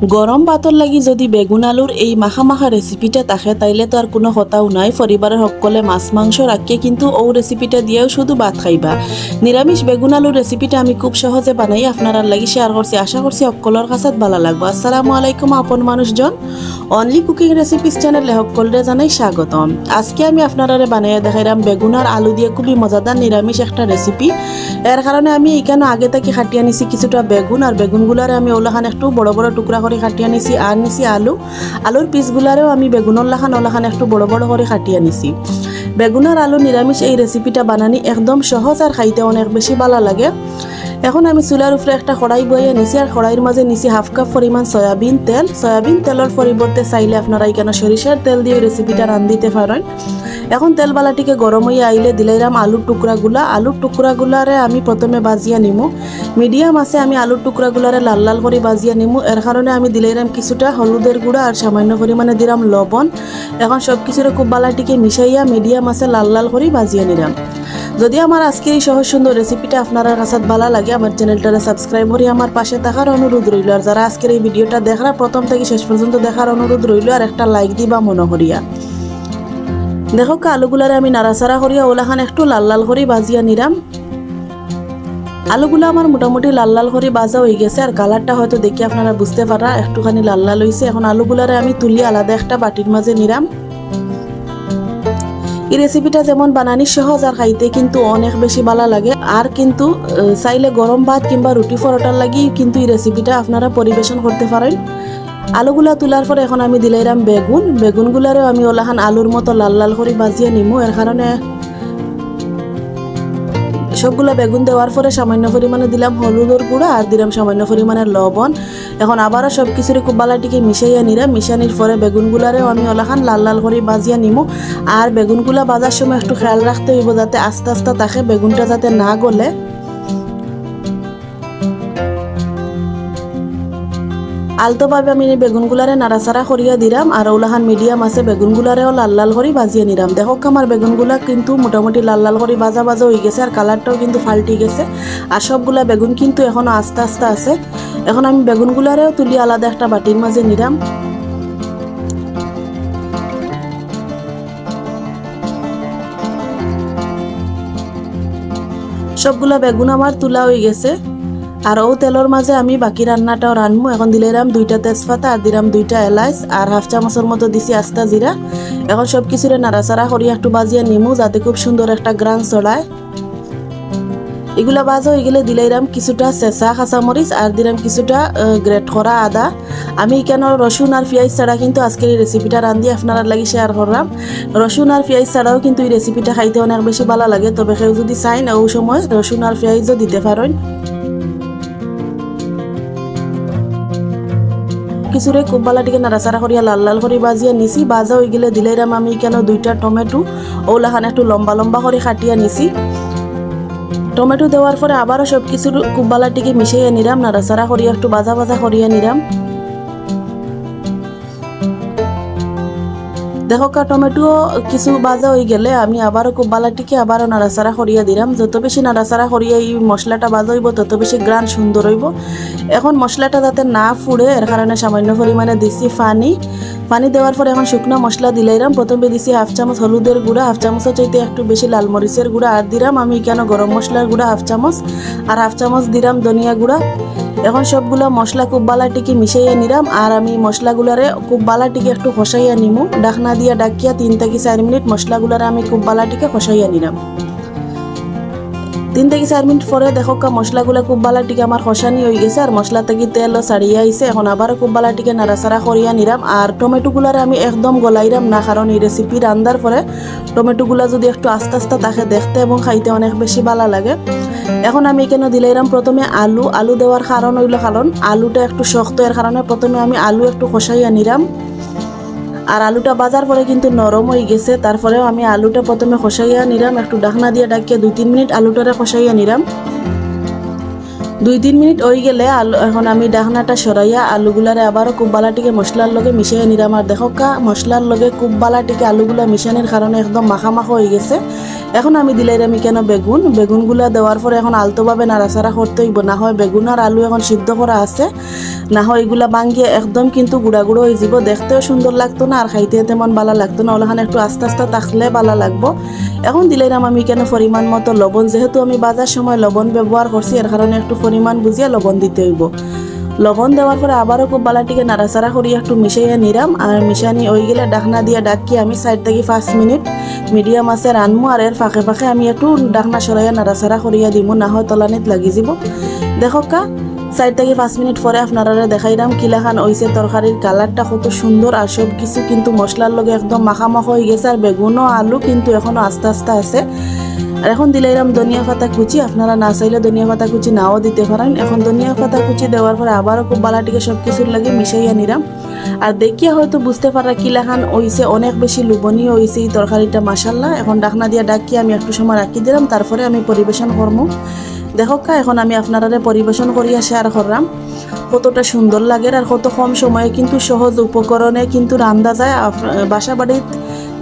গরম ভাতর লাগি যদি বেগুন আলুর এই মাখা মাখা রেসিপিটা থাকে তাইলে তো আর কোনো কথাও নাই। পরিবারের সকলে মাছ মাংস রাখিয়ে কিন্তু ও রেসিপিটা দিয়েও শুধু ভাত খাইবা। নিরামিষ বেগুন আলুর রেসিপিটা আমি খুব সহজে বানাই আপনারা লাগি শেয়ার করছি। আশা করছি সকলের কাছে ভালো লাগবে। আসসালামু আলাইকুম আপন মানুষজন, অনলি কুকিং রেসিপিস চ্যানেলে সকলরে জানাই স্বাগতম। আজকে আমি আপনারা বানিয়ে দেখাইলাম বেগুন আর আলু দিয়ে খুবই মজাদার নিরামিষ একটা রেসিপি। এর কারণে আমি এখানে আগে থেকে খাটিয়ে নিছি কিছুটা বেগুন, আর বেগুনগুলারে আমি ওলাখান একটু বড় বড় টুকরা করে খাটিয়ে নিছি। আর নিছি আলুর পিসগুলারেও আমি বেগুনের ওলাখান একটু বড় বড় করে খাটিয়ে নিছি। বেগুন আর আলু নিরামিষ এই রেসিপিটা বানানি একদম সহজ আর খাইতে অনেক বেশি ভালো লাগে। এখন আমি চুলার উপরে একটা কড়াই বইয়ে নিছি, আর কড়াইয়ের মাঝে নিছি হাফ কাপ পরিমাণ সয়াবিন তেল। সয়াবিন তেলের পরিবর্তে চাইলে আপনারা এখানে সরিষার তেল দিয়ে রেসিপিটা রান্ধিতে পারেন। এখন তেল বালাটিকে গরম হয়ে আইলে দিলাইরাম আলুর টুকরাগুলারে আমি প্রথমে বাজিয়া নিমু। মিডিয়াম আছে আমি আলুর টুকরাগুলারে লাল লাল করে বাজিয়া নিমু। এর কারণে আমি দিলাইরাম কিছুটা হলুদের গুঁড়া আর সামান্য পরিমাণে দিলাম লবণ। এখন সব কিছুরে খুব বালাটিকে মিশাইয়া মিডিয়াম আছে লাল লাল করে বাজিয়া নিলাম। যদি আমার আজকের এই সহজ সুন্দর রেসিপিটা আপনারা কাছে ভালো লাগে আমার চ্যানেলটারে সাবস্ক্রাইব করে আমার পাশে থাকার অনুরোধ রইল। আর যারা আজকের এই ভিডিওটা দেখার প্রথম থেকে শেষ পর্যন্ত দেখার অনুরোধ রইল, আর একটা লাইক দিবা মনে করিয়া। দেখো আলুগুলারে আমি নাড়াচাড়া করিয়া ওলাখান একটু লাল লাল করে বাজিয়া নিলাম। আলুগুলা আমার মোটামুটি লাল লাল করে বাজা হয়ে গেছে, আর কালারটা হয়তো দেখি আপনারা বুঝতে পারা একটুখানি লাল লাল হয়েছে। এখন আলুগুলারে আমি তুলি আলাদা একটা বাটির মাঝে নিলাম। এই রেসিপিটা যেমন বানানি সহজ আর খাইতে কিন্তু অনেক বেশি ভালো লাগে। আর কিন্তু চাইলে গরম ভাত কিংবা রুটি পরোটার লাগি কিন্তু এই রেসিপিটা আপনারা পরিবেশন করতে পারেন। আলুগুলা তোলার পরে এখন আমি দিলাইরাম বেগুনগুলারেও আমি ওলাখান আলুর মতো লাল লাল করে বাজিয়ে নিমু। এর কারণে সবগুলা বেগুন দেওয়ার পরে সামান্য পরিমাণে দিলাম হলুদের গুঁড়া আর দিলাম সামান্য পরিমাণে লবণ। এখন আবারও সব কিছুরে খুব বালাটিকে মিশাইয়া নিলাম। মিশানির পরে বেগুনগুলারেও আমি ওলাখান লাল লাল করে বাজিয়া নিমু। আর বেগুনগুলা বাজার সময় একটু খেয়াল রাখতে হইব যাতে আস্তে আস্তে থাকে, বেগুনটা যাতে না গলে। আলতোভাবে আমি বেগুনগুলারে নাড়াচাড়া করিয়া দিলাম, আর ওলাখান মিডিয়াম আছে বেগুনগুলারেও লাল লাল করে বাজিয়ে নিলাম। দেখো আমার বেগুনগুলা কিন্তু মোটামুটি লাল লাল করে বাজা হয়ে গেছে, আর কালারটাও কিন্তু পাল্টে গেছে। আর সবগুলা বেগুন কিন্তু এখনো আস্তে আস্তে আছে। এখন আমি বেগুনগুলারেও তুলি আলাদা একটা বাটির মাঝে নিলাম। সবগুলা বেগুন আমার তুলা হয়ে গেছে, আর ও তেলের মাঝে আমি বাকি রান্নাটাও রানবো। এখন দিলাম 2টা তেজপাতা আর দিলাম 2টা এলাচ আর হাফ চামচের মতো দিছি আস্তা জিরা। এখন সব কিছুরে নাড়াচাড়া করিয়া একটু বাজিয়ে নিমু যাতে খুব সুন্দর একটা গ্রান চড়ায়। এগুলা বাজা হয়ে গেলে দিলাইরাম কিছুটা চেঁচা কাঁচামরিচ আর দিলাম কিছুটা গ্রেট করা আদা। আমি কেন রসুন আর পেঁয়াজ ছাড়া কিন্তু আজকের এই রেসিপিটা রান্ধি আপনারা লাগি শেয়ার করলাম। রসুন আর পেঁয়াজ ছাড়াও কিন্তু এই রেসিপিটা খাইতে অনেক বেশি ভালো লাগে, তবে কেউ যদি চাইন ওই সময় রসুন আর পেঁয়াজও দিতে পারেন। কিছুরে খুব বালাটিকে নাড়াচাড়া করিয়া লাল লাল করে বাজিয়া নিছি। বাজা হয়ে গেলে দিলাইরাম আমি কেন 2টা টমেটো ওলাখান একটু লম্বা লম্বা করে কাটিয়া নিছি। টমেটো দেওয়ার পরে আবারও সব কিছু খুব বালাটিকে মিশাইয়া নিলাম, নাড়াচাড়া করিয়া একটু বাজা করিয়া নিলাম। দেখো টমেটো কিছু বাজা হয়ে গেলে আমি আবারও খুব বালাটিকে আবারও নাড়াচাড়া করিয়া দিলাম। যত বেশি নাড়াচাড়া করিয়া এই মশলাটা বাজা হইব তত বেশি গ্রান সুন্দর হইব। এখন মশলাটা যাতে না ফুড়ে এর কারণে সামান্য পরিমাণে দিছি পানি দেওয়ার পরে এখন শুকনো মশলা দিলাইরাম। প্রথমে দিছি হাফ চামচ হলুদের গুঁড়া, হাফ চামচের চাইতে একটু বেশি লাল মরিচের গুঁড়া, আর দিলাম আমি কেন গরম মশলার গুঁড়া হাফ চামচ, আর হাফ চামচ দিলাম ধনিয়া গুঁড়া। এখন সবগুলা মশলা খুব বালাটিকে মিশাইয়া নিলাম, আর আমি মশলাগুলারে খুব বালাটিকে একটু কষাইয়া নিমু। ডাকনা দিয়ে ডাকিয়া 3 থেকে 4 মিনিট মশলাগুলারে আমি খুব বালাটিকে কষাইয়া নিলাম। 3 থেকে 4 মিনিট পরে দেখো মশলাগুলা খুব বালাটিকে আমার কষানি হয়ে গেছে, আর মশলা থেকে তেলও ছাড়িয়ে আইছে। এখন আবারও খুব বালাটিকে নাড়াচাড়া করিয়া নিলাম। আর টমেটোগুলারে আমি একদম গলাইরাম না, কারণ এই রেসিপি রান্নার পরে টমেটোগুলা যদি একটু আস্তে আস্তে থাকে দেখতে এবং খাইতে অনেক বেশি ভালো লাগে। এখন আমি কেন দিলাইরাম প্রথমে আলু দেওয়ার কারণ হইল কারণ আলুটা একটু শক্ত, এর কারণে প্রথমে আমি আলু একটু কষাইয়া নিলাম। আর আলুটা বাজার পরে কিন্তু নরম হয়ে গেছে, তারপরেও আমি আলুটা প্রথমে কষাইয়া নিলাম। একটু ডাকনা দিয়ে ডাকিয়ে 2-3 মিনিট আলুটারে কষাইয়া নিলাম। 2-3 মিনিট হয়ে গেলে আলু এখন আমি ডাকনাটা সরাইয়া আলুগুলারে আবারও খুব বালাটিকে মশলার লগে মিশিয়ে নিলাম। আর দেখো কা মশলার লগে খুব বালাটিকে আলুগুলা মিশানোর কারণে একদম মাখা হয়ে গেছে। এখন আমি দিলাইরামি কেন বেগুনগুলা দেওয়ার পরে এখন আলতোভাবে নাড়াচাড়া করতে হইব, না হয় বেগুন আর আলু এখন সিদ্ধ করা আছে, না হয় এগুলা ভাঙ্গিয়ে একদম কিন্তু গুঁড়া হয়ে যাব, দেখতেও সুন্দর লাগতো না আর খাইতে তেমন ভালো লাগতো না। ওখানে একটু আস্তে আস্তে থাকলে ভালো লাগবো। এখন দিলাইরাম আমি কেন পরিমাণ মতো লবণ, যেহেতু আমি বাজার সময় লবণ ব্যবহার করছি এর কারণে একটু পরিমাণ বুঝিয়ে লবণ দিতে হইব। লবণ দেওয়ার পরে আবারও খুব বালাটিকে নাড়াচাড়া করিয়া একটু মিশাইয়া নিলাম। আর মিশানি হয়ে গেলে ডাকনা দিয়ে ডাকি আমি 4 থেকে 5 মিনিট মিডিয়াম আছে রানমু। আর এর ফাঁকে ফাঁকে আমি একটু ডাকনা সরাইয়া নাড়াচাড়া করিয়া দিব, না হয় তলানিত লাগি যাব। দেখো কা 4 থেকে 5 মিনিট পরে আপনারা দেখাইলাম কিলাখান হইছে, তরকারির কালারটা কত সুন্দর আর সব কিছু কিন্তু মশলার লগে একদম মাখামাখা হয়ে গেছে। আর বেগুনও আলু কিন্তু এখনো আস্তে আস্তে আছে। আর এখন দিলাইরাম ধনিয়া পাতা কুচি, আপনারা না চাইলে ধনিয়া পাতা কুচি নাও দিতে পারেন। এখন ধনিয়া পাতা কুচি দেওয়ার পরে আবারও খুব বালাটিকে সব কিছুর লাগে মিশাইয়া নিলাম। আর দেখিয়া হয়তো বুঝতে পারা কিলাখান হইছে, অনেক বেশি লোভনীয় হইছে এই তরকারিটা মাশাল্লাহ। এখন ডাকনা দিয়া ডাকিয়ে আমি একটু সময় রাখি দিলাম, তারপরে আমি পরিবেশন করবো। দেখো কা এখন আমি আপনারা পরিবেশন করিয়া শেয়ার করলাম কতটা সুন্দর লাগে আর কত কম সময়ে কিন্তু সহজ উপকরণে কিন্তু রান্না যায়। বাসা বাড়ির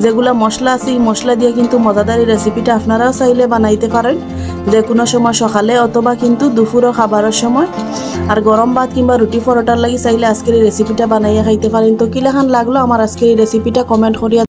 যেগুলা মশলা আছে এই মশলা দিয়ে কিন্তু মজাদার এই রেসিপিটা আপনারাও চাইলে বানাইতে পারেন, যে কোনো সময় সকালে অথবা কিন্তু দুপুরও খাবারের সময়। আর গরম ভাত কিংবা রুটি পরোটার লাগি চাইলে আজকের এই রেসিপিটা বানাইয়া খাইতে পারেন। তো কিলাখান লাগলো আমার আজকের এই রেসিপিটা কমেন্ট করিয়া